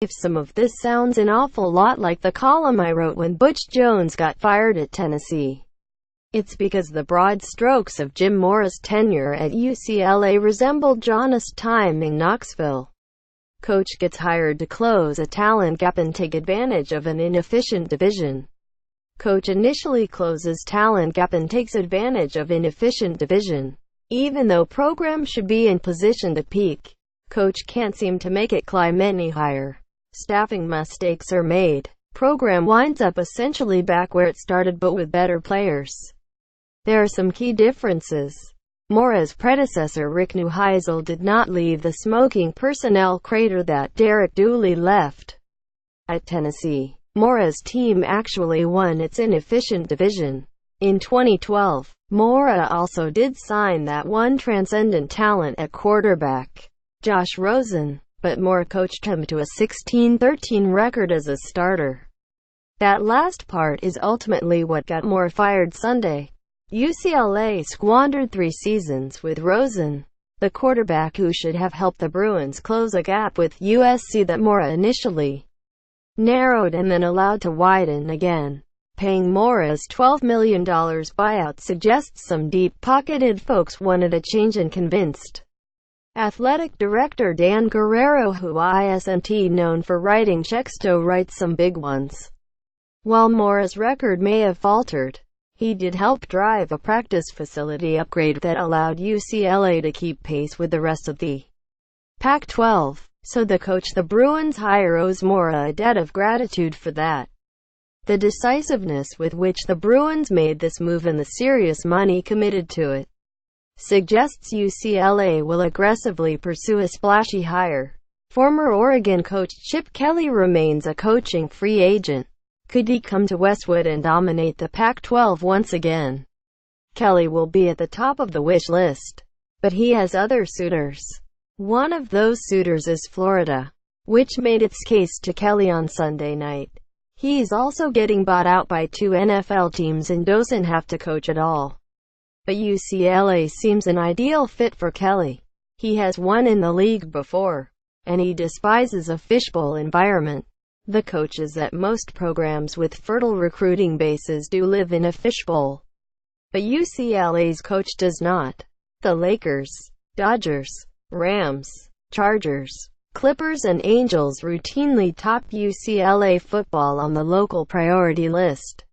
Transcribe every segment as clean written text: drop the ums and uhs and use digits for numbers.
If some of this sounds an awful lot like the column I wrote when Butch Jones got fired at Tennessee, it's because the broad strokes of Jim Mora's tenure at UCLA resembled John's time in Knoxville. Coach gets hired to close a talent gap and take advantage of an inefficient division. Coach initially closes talent gap and takes advantage of inefficient division. Even though program should be in position to peak, coach can't seem to make it climb any higher. Staffing mistakes are made. Program winds up essentially back where it started but with better players. There are some key differences. Mora's predecessor Rick Neuheisel did not leave the smoking personnel crater that Derek Dooley left. At Tennessee, Mora's team actually won its inefficient division. In 2012, Mora also did sign that one transcendent talent at quarterback, Josh Rosen, but Mora coached him to a 16-13 record as a starter. That last part is ultimately what got Mora fired Sunday. UCLA squandered 3 seasons with Rosen, the quarterback who should have helped the Bruins close a gap with USC that Mora initially narrowed and then allowed to widen again. Paying Mora's $12 million buyout suggests some deep-pocketed folks wanted a change and convinced Athletic Director Dan Guerrero, who isn't known for writing checks, to write some big ones. While Mora's record may have faltered, he did help drive a practice facility upgrade that allowed UCLA to keep pace with the rest of the Pac-12. So the coach the Bruins hire owes Mora a debt of gratitude for that. The decisiveness with which the Bruins made this move and the serious money committed to it suggests UCLA will aggressively pursue a splashy hire. Former Oregon coach Chip Kelly remains a coaching free agent. Could he come to Westwood and dominate the Pac-12 once again? Kelly will be at the top of the wish list, but he has other suitors. One of those suitors is Florida, which made its case to Kelly on Sunday night. He's also getting bought out by 2 NFL teams and doesn't have to coach at all. But UCLA seems an ideal fit for Kelly. He has won in the league before, and he despises a fishbowl environment. The coaches at most programs with fertile recruiting bases do live in a fishbowl, but UCLA's coach does not. The Lakers, Dodgers, Rams, Chargers, Clippers and Angels routinely top UCLA football on the local priority list.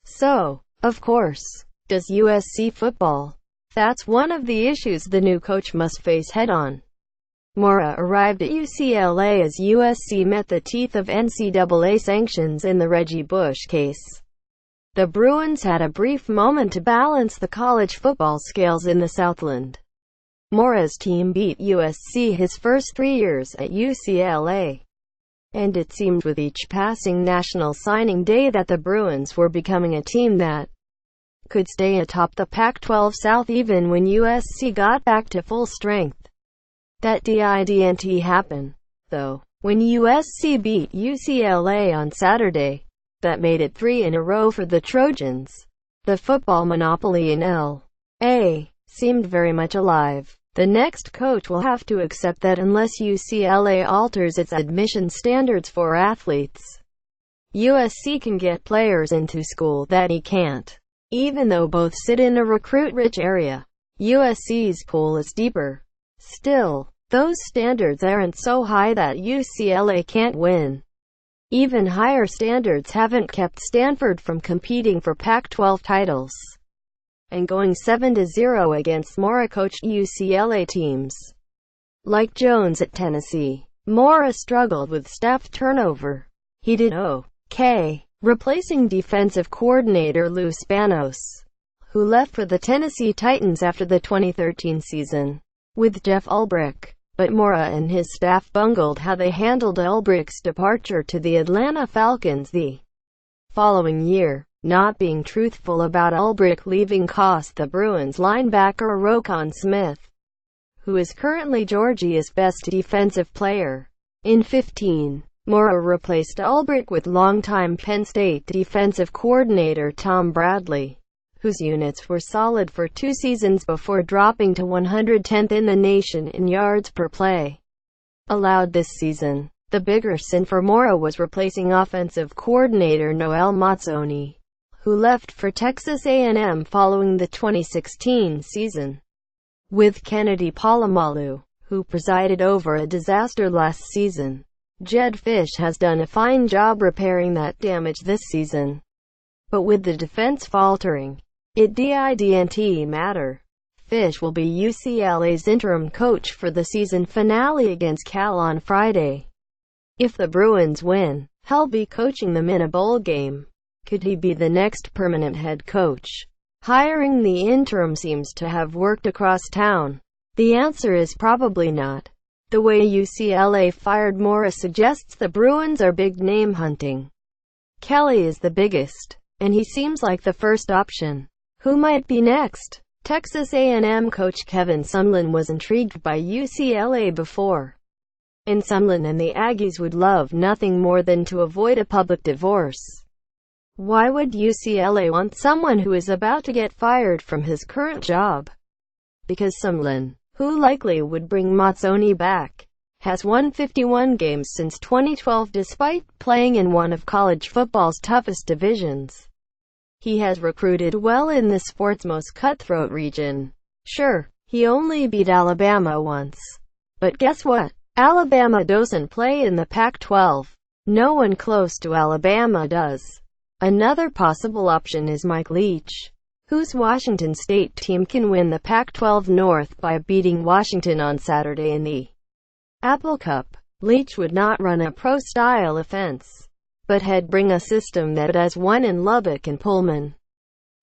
So, of course, does USC football. That's one of the issues the new coach must face head-on. Mora arrived at UCLA as USC met the teeth of NCAA sanctions in the Reggie Bush case. The Bruins had a brief moment to balance the college football scales in the Southland. Mora's team beat USC his first 3 years at UCLA, and it seemed with each passing National Signing Day that the Bruins were becoming a team that could stay atop the Pac-12 South even when USC got back to full strength. That didn't happen, though. When USC beat UCLA on Saturday, that made it 3 in a row for the Trojans. The football monopoly in L.A. seemed very much alive. The next coach will have to accept that unless UCLA alters its admission standards for athletes, USC can get players into school that he can't. Even though both sit in a recruit-rich area, USC's pool is deeper. Still, those standards aren't so high that UCLA can't win. Even higher standards haven't kept Stanford from competing for Pac-12 titles and going 7-0 against Mora-coached UCLA teams. Like Jones at Tennessee, Mora struggled with staff turnover. He did okay replacing defensive coordinator Lou Spanos, who left for the Tennessee Titans after the 2013 season, with Jeff Ulbrich. But Mora and his staff bungled how they handled Ulbrich's departure to the Atlanta Falcons the following year. Not being truthful about Ulbrich leaving cost the Bruins linebacker Roquan Smith, who is currently Georgia's best defensive player. In 2015, Mora replaced Ulbrich with longtime Penn State defensive coordinator Tom Bradley, whose units were solid for 2 seasons before dropping to 110th in the nation in yards per play allowed this season. The bigger sin for Mora was replacing offensive coordinator Noel Mazzoni, who left for Texas A&M following the 2016 season, with Kennedy Palomalu, who presided over a disaster last season. Jedd Fisch has done a fine job repairing that damage this season, but with the defense faltering, it didn't matter. Fisch will be UCLA's interim coach for the season finale against Cal on Friday. If the Bruins win, he'll be coaching them in a bowl game. Could he be the next permanent head coach? Hiring the interim seems to have worked across town. The answer is probably not. The way UCLA fired Mora suggests the Bruins are big name hunting. Kelly is the biggest, and he seems like the first option. Who might be next? Texas A&M coach Kevin Sumlin was intrigued by UCLA before, and Sumlin and the Aggies would love nothing more than to avoid a public divorce. Why would UCLA want someone who is about to get fired from his current job? Because Sumlin, who likely would bring Mazzoni back, has won 51 games since 2012 despite playing in one of college football's toughest divisions. He has recruited well in the sport's most cutthroat region. Sure, he only beat Alabama once. But guess what? Alabama doesn't play in the Pac-12. No one close to Alabama does. Another possible option is Mike Leach, whose Washington State team can win the Pac-12 North by beating Washington on Saturday in the Apple Cup. Leach would not run a pro-style offense, but he'd bring a system that has won in Lubbock and Pullman.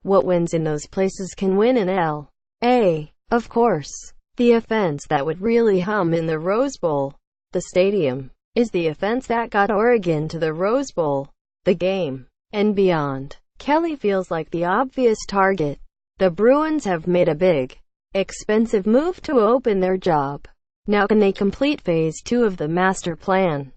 What wins in those places can win in L.A. Of course, the offense that would really hum in the Rose Bowl, the stadium, is the offense that got Oregon to the Rose Bowl, the game, and beyond. Kelly feels like the obvious target. The Bruins have made a big, expensive move to open their job. Now can they complete phase 2 of the master plan?